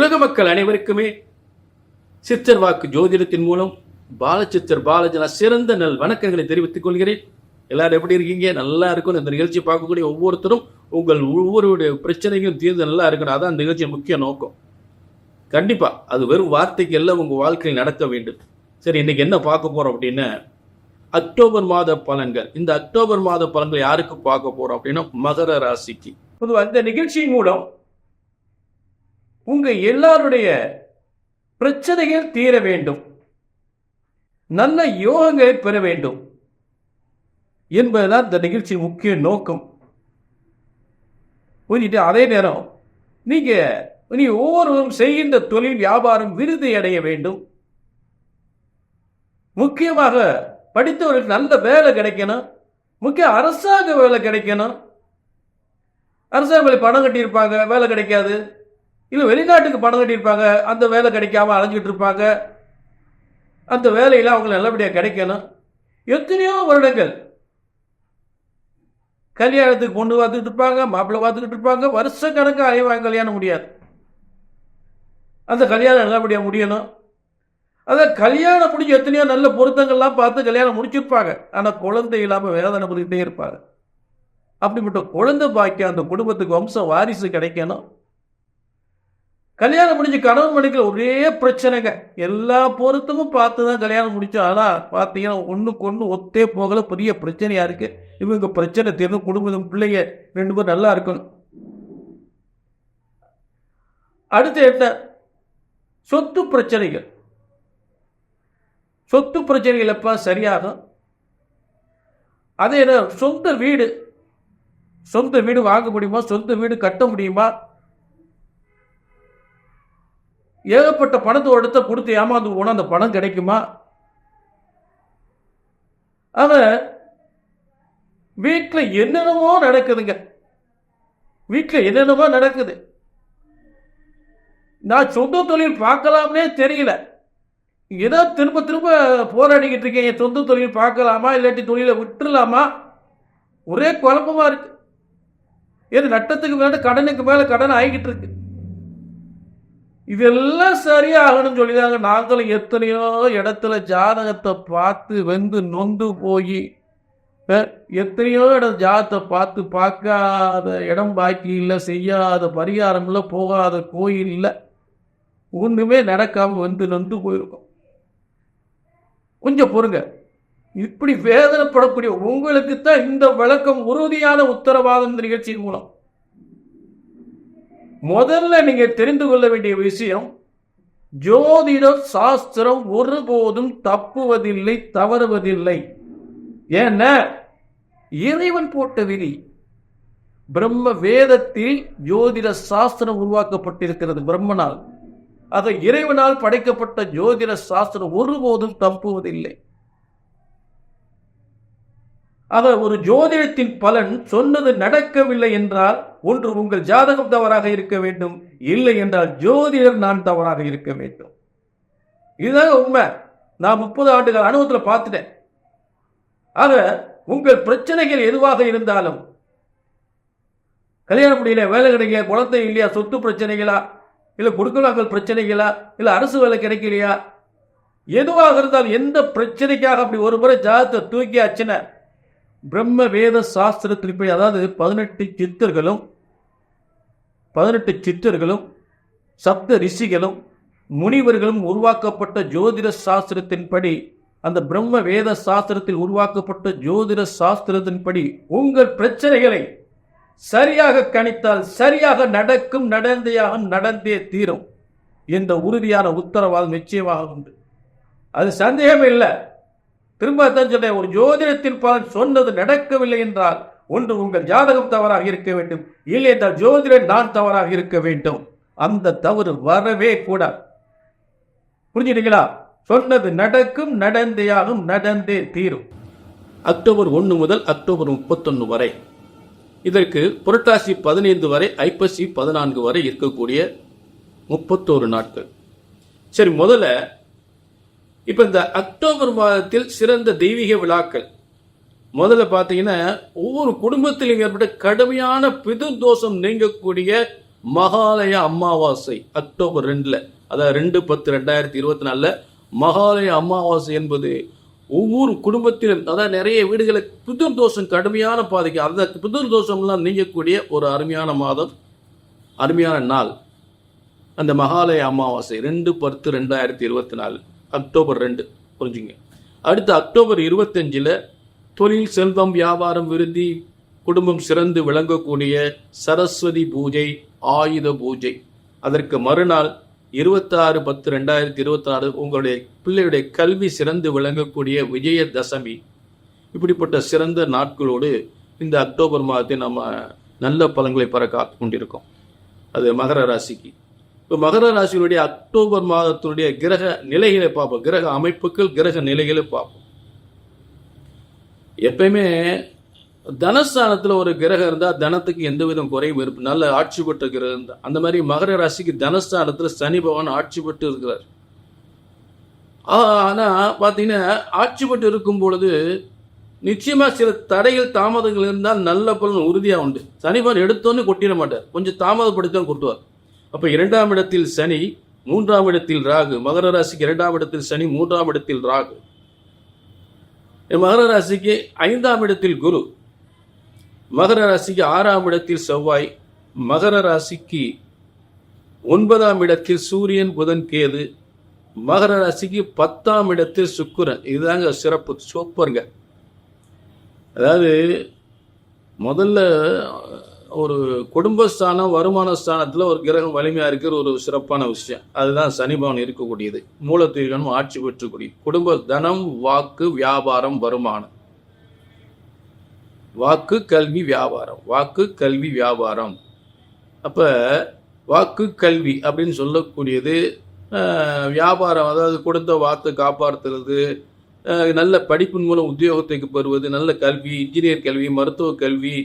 உலக மக்கள் அனைவருக்குமே சித்தர் வாக்கு ஜோதிடத்தின் மூலம் பாலச்சித்தர் பாலஜனா சிறந்த நல் வணக்கங்களை தெரிவித்துக் கொள்கிறேன். எல்லாரும் எப்படி இருக்கீங்க? நல்லா இருக்கணும். இந்த நிகழ்ச்சியை பார்க்கக்கூடிய ஒவ்வொருத்தரும் உங்கள் ஒவ்வொருடைய பிரச்சனையும் தீர்ந்து நல்லா இருக்கணும். அதான் இந்த நிகழ்ச்சியின் முக்கிய நோக்கம். கண்டிப்பா அது வெறும் வார்த்தைக்கு எல்லாம் உங்க வாழ்க்கையில் நடக்க வேண்டும். சரி, இன்னைக்கு என்ன பார்க்க போறோம் அப்படின்னா, அக்டோபர் மாத பலன்கள். இந்த அக்டோபர் மாத பலன்கள் யாருக்கு பார்க்க போறோம் அப்படின்னா, மகர ராசிக்கு. பொதுவாக இந்த நிகழ்ச்சியின் மூலம் உங்க எல்லாருடைய பிரச்சனைகள் தீர வேண்டும், நல்ல யோகங்களை பெற வேண்டும் என்பதுதான் இந்த நிகழ்ச்சியின் முக்கிய நோக்கம். புரிஞ்சுட்டு அதே நேரம் நீ ஒவ்வொருவரும் செய்கின்ற தொழில் வியாபாரம் விருதை அடைய வேண்டும். முக்கியமாக படித்தவர்களுக்கு நல்ல வேலை கிடைக்கணும். முக்கிய அரசாங்க வேலை கிடைக்கணும். அரசாங்க வேலை பணம் கட்டியிருப்பாங்க, வேலை கிடைக்காது. இல்லை வெளிநாட்டுக்கு பணம் கட்டியிருப்பாங்க, அந்த வேலை கிடைக்காம அலைஞ்சிட்டு இருப்பாங்க. அந்த வேலையில் அவங்களுக்கு நல்லபடியாக கிடைக்கணும். எத்தனையோ வருடங்கள் கல்யாணத்துக்கு பொண்ணு பார்த்துக்கிட்டு இருப்பாங்க, மாப்பிள்ளை பார்த்துக்கிட்டு இருப்பாங்க. வருஷ கணக்காக அலைவாங்க, கல்யாணம் முடியாது. அந்த கல்யாணம் நல்லபடியாக முடியணும். அதை கல்யாணம் முடிஞ்சு எத்தனையோ நல்ல பொருத்தங்கள்லாம் பார்த்து கல்யாணம் முடிச்சிருப்பாங்க. ஆனால் குழந்தை இல்லாமல் வேதனை புரிஞ்சுட்டே இருப்பாங்க. அப்படிப்பட்ட குழந்தை பாக்கியம் அந்த குடும்பத்துக்கு வம்ச வாரிசு கிடைக்கணும். கல்யாணம் முடிஞ்சு கணவன் மனைவிக்கு ஒரே பிரச்சனைங்க. எல்லா பொருத்தமும் பார்த்து தான் கல்யாணம் முடிச்சோம். ஆனால் பார்த்தீங்கன்னா ஒன்றுக்கு ஒன்று ஒத்தே போகல, பெரிய பிரச்சனையாக இருக்கு. இவங்க பிரச்சனை தீர்ந்து குடும்பம் பிள்ளைங்க 2 பேரும் நல்லா இருக்கணும். அடுத்து என்ன? சொத்து பிரச்சனைகள். சொத்து பிரச்சனைகள் எப்ப சரியாகும்? அதே சொந்த வீடு வாங்க முடியுமா? சொந்த வீடு கட்ட முடியுமா? ஏகப்பட்ட பணத்தை எடுத்த கொடுத்து ஏமாந்து போனா அந்த பணம் கிடைக்குமா? அவன் வீட்டில் என்னென்னமோ நடக்குதுங்க. வீட்டில் என்னென்னமோ நடக்குது. நான் சொந்த தொழில் பார்க்கலாம்னே தெரியல. ஏதோ திரும்ப திரும்ப போராடிக்கிட்டு இருக்கேன். என் சொந்த தொழில் பார்க்கலாமா இல்லாட்டி தொழிலை விட்டுலாமா? ஒரே குழப்பமா இருக்கு. ஏது நட்டத்துக்கு மேல கடனுக்கு மேல கடன் ஆகிக்கிட்டு இருக்கு. இதெல்லாம் சரியாகணும்னு சொல்லிதாங்க நாங்களும் எத்தனையோ இடத்துல ஜாதகத்தை பார்த்து வெந்து நொந்து போய், எத்தனையோ இடம் ஜாதகத்தை பார்த்து பார்க்காத இடம் பாக்கி இல்லை, செய்யாத பரிகாரம் இல்லை, போகாத கோயில் இல்லை, ஒன்றுமே நடக்காம வந்து நொந்து போயிருக்கோம். கொஞ்சம் பொறுங்க. இப்படி வேதனைப்படக்கூடிய உங்களுக்கு தான் இந்த விளக்கம் உறுதியான உத்தரவாதம் இந்த நிகழ்ச்சியின் மூலம். முதல்ல நீங்க தெரிந்து கொள்ள வேண்டிய விஷயம், ஜோதிட சாஸ்திரம் ஒருபோதும் தப்புவதில்லை, தவறுவதில்லை. ஏன்னா இறைவன் போட்ட விதி. பிரம்ம வேதத்தில் ஜோதிட சாஸ்திரம் உருவாக்கப்பட்டிருக்கிறது பிரம்மனால். அதை இறைவனால் படைக்கப்பட்ட ஜோதிட சாஸ்திரம் ஒருபோதும் தப்புவதில்லை. அவர் ஒரு ஜோதிடத்தின் பலன் சொன்னது நடக்கவில்லை என்றால் ஒன்று உங்கள் ஜாதகம் தவறாக இருக்க வேண்டும், இல்லை என்றால் ஜோதிடர் நான் தவறாக இருக்க வேண்டும். இதுதான் உண்மை. நான் 30 ஆண்டுகள் அனுபவத்தில் பார்த்துட்டேன். ஆக உங்கள் பிரச்சனைகள் எதுவாக இருந்தாலும், கல்யாணம் முடியல, வேலை கிடைக்கல, குழந்தை இல்லையா, சொத்து பிரச்சனைகளா, இல்லை கொடுக்கலாக்கள் பிரச்சனைகளா, இல்லை அரசு வேலை கிடைக்கலையா, எதுவாக இருந்தாலும் எந்த பிரச்சனைக்காக அப்படி ஒரு முறை ஜாதகத்தை தூக்கியாச்சுன்னா பிரம்ம வேத சாஸ்திரத்தில் போய், அதாவது 18 சித்தர்களும் சப்த ரிஷிகளும் முனிவர்களும் உருவாக்கப்பட்ட ஜோதிட சாஸ்திரத்தின்படி, அந்த பிரம்ம வேத சாஸ்திரத்தில் உருவாக்கப்பட்ட ஜோதிட சாஸ்திரத்தின்படி உங்கள் பிரச்சனைகளை சரியாக கணித்தால் சரியாக நடக்கும், நடந்தே தீரும் என்ற உறுதியான உத்தரவாதம் நிச்சயமாக உண்டு. அது சந்தேகம் இல்லை. திரும்ப சொல்றேன், ஒரு ஜோதிடத்தின் பலன் சொன்னது நடக்கவில்லை என்றால் ஒன்று உங்கள் ஜாதகம் தவறாக இருக்க வேண்டும், இல்லை என்றால் ஜோதிடன் நான் தவறாக இருக்க வேண்டும். அந்த தவறு வரவே கூடாது. புரிஞ்சுட்டீங்களா? சொன்னது நடக்கும், நடந்தே தீரும். அக்டோபர் 1 முதல் அக்டோபர் 31 வரை, இதற்கு புரட்டாசி 15 வரை, ஐப்பசி 14 வரை இருக்கக்கூடிய 31 நாட்கள். சரி, முதல்ல இப்ப இந்த அக்டோபர் மாதத்தில் சிறந்த தெய்வீக விழாக்கள். முதல்ல பார்த்தீங்கன்னா ஒவ்வொரு குடும்பத்திலும் ஏற்பட்ட கடுமையான பிதுர்தோஷம் நீங்கக்கூடிய மகாலய அமாவாசை அக்டோபர் 2, அதாவது 2/10/2024 மகாலய அமாவாசை என்பது ஒவ்வொரு குடும்பத்திலும், அதாவது நிறைய வீடுகளுக்கு பிதுர் தோஷம் கடுமையான பாதிக்கு, அந்த பிதுர் தோஷம்லாம் நீங்கக்கூடிய ஒரு அருமையான மாதம், அருமையான நாள் அந்த மகாலய அமாவாசை 2/10/2024 அக்டோபர் 2, புரிஞ்சுங்க. அடுத்து அக்டோபர் 25 தொழில், செல்வம், வியாபாரம், விருத்தி, குடும்பம் சிறந்து விளங்கக்கூடிய சரஸ்வதி பூஜை, ஆயுத பூஜை. அதற்கு மறுநாள் 26/10/2026 உங்களுடைய பிள்ளையுடைய கல்வி சிறந்து விளங்கக்கூடிய விஜயதசமி. இப்படிப்பட்ட சிறந்த நாட்களோடு இந்த அக்டோபர் மாதத்தை நம்ம நல்ல பலன்களை பெற காத்து கொண்டிருக்கோம். அது மகர ராசிக்கு. இப்போ மகர ராசியினுடைய அக்டோபர் மாதத்தினுடைய கிரக நிலைகளை பார்ப்போம், கிரக அமைப்புகள், கிரக நிலைகளை பார்ப்போம். எப்பயுமே தனஸ்தானத்தில் ஒரு கிரகம் இருந்தால் தனத்துக்கு எந்த விதம் குறையும் இருப்பு, நல்ல ஆட்சி பெற்ற கிரகம் இருந்தால். அந்த மாதிரி மகர ராசிக்கு தனஸ்தானத்தில் சனி பகவான் ஆட்சி பெற்று இருக்கிறார். ஆனால் பார்த்தீங்கன்னா ஆட்சி பெற்று இருக்கும் பொழுது நிச்சயமாக சில தடைகள், தாமதங்கள் இருந்தால் நல்ல பலன் உறுதியாக உண்டு. சனி பகவான் எடுத்தோன்னு கொட்டிட மாட்டார், கொஞ்சம் தாமதப்படுத்தான் கொட்டுவார். அப்போ 2ஆம் இடத்தில் சனி, 3ஆம் இடத்தில் ராகு. மகர ராசிக்கு 2ஆம் இடத்தில் சனி, 3ஆம் இடத்தில் ராகு. மகர ராசிக்கு 5ஆம் இடத்தில் குரு, மகர ராசிக்கு 6ஆம் இடத்தில் செவ்வாய், மகர ராசிக்கு 9ஆம் இடத்தில் சூரியன், புதன், கேது, மகர ராசிக்கு 10ஆம் இடத்தில் சுக்கிரன். இதுதாங்க சிறப்பு, சூப்பருங்க. அதாவது முதல்ல ஒரு குடும்பஸ்தானம், வருமான ஸ்தானத்தில் ஒரு கிரகம் வலிமையாக இருக்கிற ஒரு சிறப்பான விஷயம். அதுதான் சனி பகவான் இருக்கக்கூடியது. மூலத்திரிகனும் ஆட்சி பெற்றக்கூடிய குடும்ப, தனம், வாக்கு, வியாபாரம், வருமானம். வாக்கு, கல்வி, வியாபாரம். வாக்கு, கல்வி, வியாபாரம். அப்போ வாக்கு, கல்வி அப்படின்னு சொல்லக்கூடியது வியாபாரம், அதாவது கொடுத்த வார்த்தை காப்பாற்றுறது, நல்ல படிப்பின் மூலம் உத்தியோகத்துக்கு பெறுவது, நல்ல கல்வி, இன்ஜினியர் கல்வி, மருத்துவ கல்வி,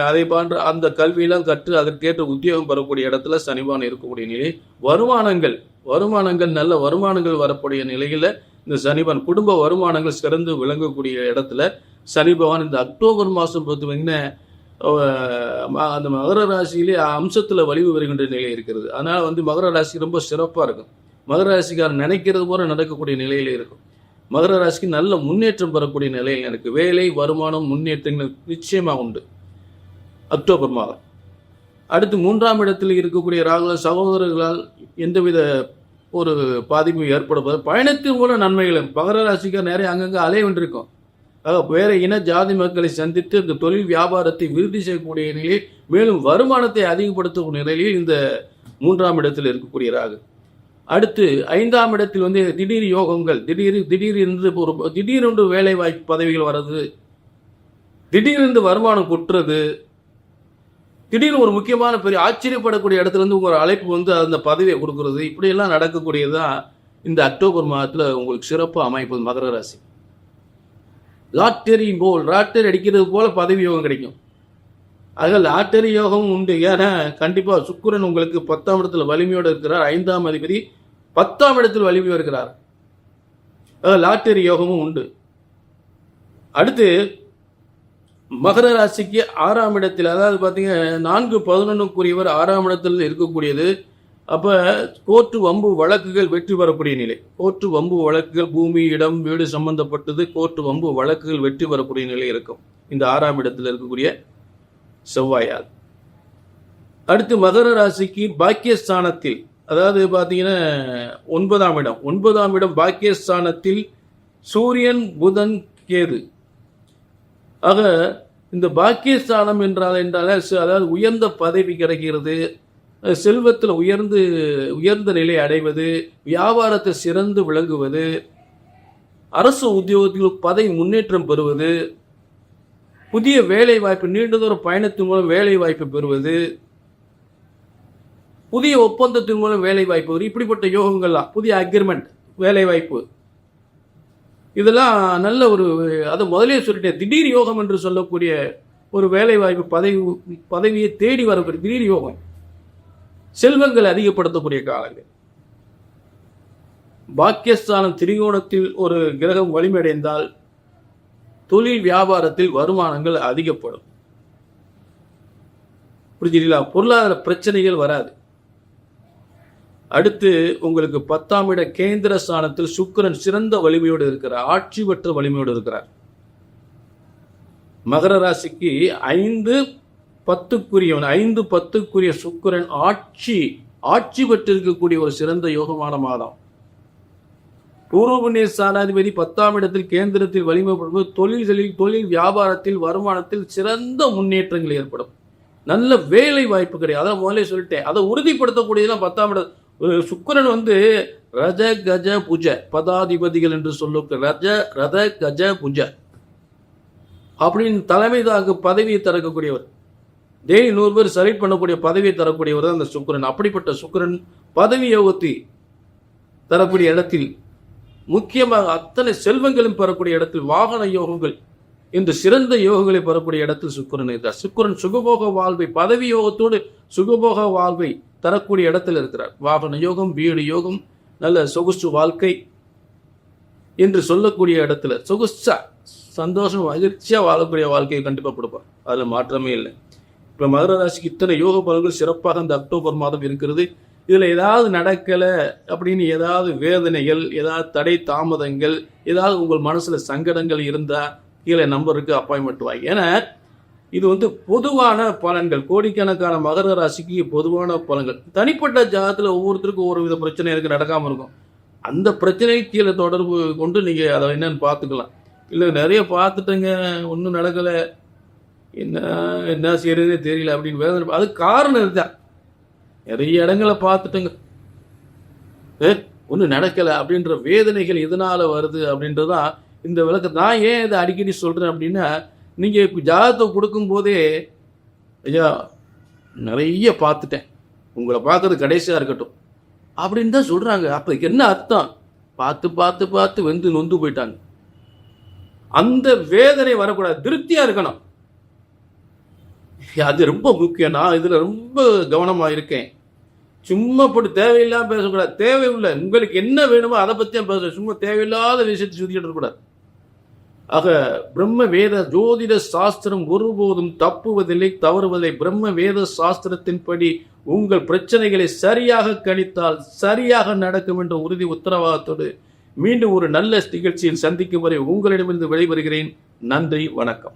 அதை போன்ற அந்த கல்வியெல்லாம் கற்று அதற்கேற்ற உத்தியோகம் பெறக்கூடிய இடத்துல சனிபான் இருக்கக்கூடிய நிலை. வருமானங்கள் நல்ல வருமானங்கள் வரக்கூடிய நிலையில் இந்த சனிபான், குடும்ப வருமானங்கள் சிறந்து விளங்கக்கூடிய இடத்துல சனி பகவான் இந்த அக்டோபர் மாதம் பார்த்தீங்கன்னா அந்த மகர ராசியிலே அம்சத்தில் வலிவு வருகின்ற நிலை இருக்கிறது. அதனால் மகர ராசி ரொம்ப சிறப்பாக இருக்கும். மகர ராசிக்காரன் நினைக்கிறது போல நடக்கக்கூடிய நிலையில் இருக்கும். மகர ராசிக்கு நல்ல முன்னேற்றம் பெறக்கூடிய நிலையில் எனக்கு வேலை, வருமானம், முன்னேற்றங்கள் நிச்சயமாக உண்டு அக்டோபர் மாதம். அடுத்து 3ஆம் இடத்தில் இருக்கக்கூடிய ராகு, சகோதரர்களால் எந்தவித ஒரு பாதிப்பும் ஏற்படுவது, பயணத்தின் மூலம் நன்மைகள். மகர ராசிக்கார் நிறைய அங்கங்கே அலைய வேண்டியிருக்கும். வேற இன ஜாதி மக்களை சந்தித்து இந்த தொழில் வியாபாரத்தை விருத்தி செய்யக்கூடிய நிலையில், மேலும் வருமானத்தை அதிகப்படுத்தக்கூடிய நிலையில் இந்த 3ஆம் இடத்தில் இருக்கக்கூடிய ராகு. அடுத்து 5ஆம் இடத்தில் திடீர் யோகங்கள், திடீரென்று வேலை வாய்ப்பு பதவிகள் வர்றது, திடீரென்று வருமானம் கொட்டுறது, திடீர்னு ஒரு முக்கியமான பெரிய ஆச்சரியப்படக்கூடிய இடத்துல இருந்து உங்கள் அழைப்பு அந்த பதவியை கொடுக்கறது, இப்படியெல்லாம் நடக்கக்கூடியதுதான் இந்த அக்டோபர் மாதத்தில் உங்களுக்கு சிறப்பு அமைப்பு. மகர ராசி லாட்டரி அடிக்கிறது போல பதவி யோகம் கிடைக்கும். ஆக லாட்டரி யோகம் உண்டு. ஏன்னா கண்டிப்பாக சுக்கிரன் உங்களுக்கு 10ஆம் இடத்துல வலிமையோடு இருக்கிறார். 5ஆம் அதிபதி 10ஆம் இடத்தில் வலிமையோடு இருக்கிறார். லாட்டரி யோகமும் உண்டு. அடுத்து மகர ராசிக்கு 6ஆம் இடத்தில், அதாவது பார்த்தீங்கன்னா 4-11 6ஆம் இடத்தில் இருக்கக்கூடியது. அப்போ கோர்ட்டு வம்பு வழக்குகள் வெற்றி பெறக்கூடிய நிலை. கோர்ட்டு வம்பு வழக்குகள், பூமி, இடம், வீடு சம்பந்தப்பட்டது, கோர்ட்டு வம்பு வழக்குகள் வெற்றி பெறக்கூடிய நிலை இருக்கும் இந்த 6ஆம் இடத்தில் இருக்கக்கூடிய செவ்வாயால். அடுத்து மகர ராசிக்கு பாக்கியஸ்தானத்தில், அதாவது பார்த்தீங்கன்னா 9ஆம் இடம் பாக்கியஸ்தானத்தில் சூரியன், புதன், கேது. ஆக இந்த பாக்கியஸ்தானம் என்றால் அதாவது உயர்ந்த பதவி கிடைக்கிறது, செல்வத்தில் உயர்ந்த நிலை அடைவது, வியாபாரத்தில் சிறந்து விளங்குவது, அரசு உத்தியோகத்தில் பதவி முன்னேற்றம் பெறுவது, புதிய வேலை வாய்ப்பு, நீண்ட தூர பயணத்தின் மூலம் வேலை வாய்ப்பு பெறுவது, புதிய ஒப்பந்தத்தின் மூலம் வேலை வாய்ப்பு, இப்படிப்பட்ட யோகங்கள்லாம், புதிய அக்ரிமெண்ட், வேலை வாய்ப்பு, இதெல்லாம் நல்ல ஒரு, அதை முதலே சொல்லிட்டேன், திடீர் யோகம் என்று சொல்லக்கூடிய ஒரு வேலை வாய்ப்பு, பதவியை தேடி வரக்கூடிய திடீர் யோகம், செல்வங்கள் அதிகப்படுத்தக்கூடிய காலங்கள். பாக்கியஸ்தானம் திரிகோணத்தில் ஒரு கிரகம் வலிமையடைந்தால் தொழில் வியாபாரத்தில் வருமானங்கள் அதிகப்படும். புரிஞ்சுங்களா? பொருளாதார பிரச்சனைகள் வராது. அடுத்து உங்களுக்கு 10ஆம் இட கேந்திர ஸ்தானத்தில் சுக்கிரன் சிறந்த வலிமையோடு இருக்கிறார், ஆட்சி பெற்ற வலிமையோடு இருக்கிறார். மகர ராசிக்கு 5-10க்குரிய சுக்கிரன் ஆட்சி பெற்றிருக்கக்கூடிய ஒரு சிறந்த யோகமான மாதம். பூர்வ புண்ணிய ஸ்தானாதிபதி 10ஆம் இடத்தில் கேந்திரத்தில் வலிமை பெறும்போது தொழில் வியாபாரத்தில் வருமானத்தில் சிறந்த முன்னேற்றங்கள் ஏற்படும். நல்ல வேலை வாய்ப்பு கிடையாது. அதான் முதலே சொல்லிட்டேன். அதை உறுதிப்படுத்தக்கூடியதான் 10ஆம் இடம். சுக்கிரன் ரஜ கஜ புஜ பதாதிபதிகள் என்று சொல்ல ரத கஜ புஜ அப்படின்னு தலைமை தாக்கு பதவியை தரக்கூடியவர். டெய்லி 100 பேர் செலக்ட் பண்ணக்கூடிய பதவியை தரக்கூடியவர் தான் அந்த சுக்கிரன். அப்படிப்பட்ட சுக்கிரன் பதவி யோகத்தை தரக்கூடிய இடத்தில், முக்கியமாக அத்தனை செல்வங்களும் பெறக்கூடிய இடத்தில், வாகன யோகங்கள் இந்த சிறந்த யோகங்களை பெறக்கூடிய இடத்தில் சுக்கிரன் இருக்கிறார். சுக்கிரன் சுகபோக வாழ்வை, பதவி யோகத்தோடு சுகபோக வாழ்வை தரக்கூடிய இடத்தில் இருக்கிறார். வாகன யோகம், வீடு யோகம், நல்ல சொகுசு வாழ்க்கை என்று சொல்லக்கூடிய இடத்துல சொகுசா சந்தோஷம் மகிழ்ச்சியா வாழக்கூடிய வாழ்க்கையை கண்டிப்பா கொடுப்பார். அதுல மாற்றமே இல்லை. இப்ப மகர ராசிக்கு இத்தனை யோக பலன்கள் சிறப்பாக இந்த அக்டோபர் மாதம் இருக்கிறது. இதுல ஏதாவது நடக்கல அப்படின்னு, ஏதாவது வேதனைகள், ஏதாவது தடை தாமதங்கள், ஏதாவது உங்கள் மனசுல சங்கடங்கள் இருந்தா கீழே நம்பருக்கு அப்பாயின்மெண்ட் வாங்கி. ஏன்னா இது பொதுவான பலன்கள். கோடிக்கணக்கான மகர ராசிக்கு பொதுவான பலன்கள். தனிப்பட்ட ஜாதகத்தில் ஒவ்வொருத்தருக்கும் ஒரு வித பிரச்சனை இருக்கு, நடக்காமல் இருக்கும். அந்த பிரச்சனை கீழே தொடர்பு கொண்டு நீங்கள் அதை என்னன்னு பார்த்துக்கலாம். இல்லை நிறைய பார்த்துட்டேங்க, ஒன்றும் நடக்கலை, என்ன செய்யறதே தெரியல அப்படின்னு வேதனை. அது காரணம் இதுதான். நிறைய இடங்களை பார்த்துட்டேங்க, ஒன்றும் நடக்கலை அப்படின்ற வேதனைகள் எதனால வருது அப்படின்றதான் இந்த விளக்கத்தை நான் ஏன் இதை அடிக்கடி சொல்கிறேன் அப்படின்னா, நீங்கள் இப்போ ஜாதகத்தை கொடுக்கும்போதே ஐயா நிறைய பார்த்துட்டேன், உங்களை பார்க்கறது கடைசியாக இருக்கட்டும் அப்படின்னு தான் சொல்கிறாங்க. அப்போ என்ன அர்த்தம்? பார்த்து பார்த்து பார்த்து நொந்து போயிட்டாங்க. அந்த வேதனை வரக்கூடாது, திருப்தியாக இருக்கணும். அது ரொம்ப முக்கியம். நான் இதில் ரொம்ப கவனமாக இருக்கேன். சும்மா போட்டு தேவையில்லாமல் பேசக்கூடாது. தேவையில்லை, உங்களுக்கு என்ன வேணுமோ அதை பற்றி தான் பேசுகிறேன். சும்மா தேவையில்லாத விஷயத்தை சுற்றிக்கிட்டு இருக்கக்கூடாது. ஆக பிரம்ம வேத ஜோதிட சாஸ்திரம் ஒருபோதும் தப்புவதில்லை, தவறுவதில்லை. பிரம்ம வேத சாஸ்திரத்தின்படி உங்கள் பிரச்சனைகளை சரியாக கணித்தால் சரியாக நடக்கும் என்ற உறுதி உத்தரவாதத்தோடு மீண்டும் ஒரு நல்ல நிகழ்ச்சியில் சந்திக்கும் வரை உங்களிடமிருந்து விடைபெறுகிறேன். நன்றி, வணக்கம்.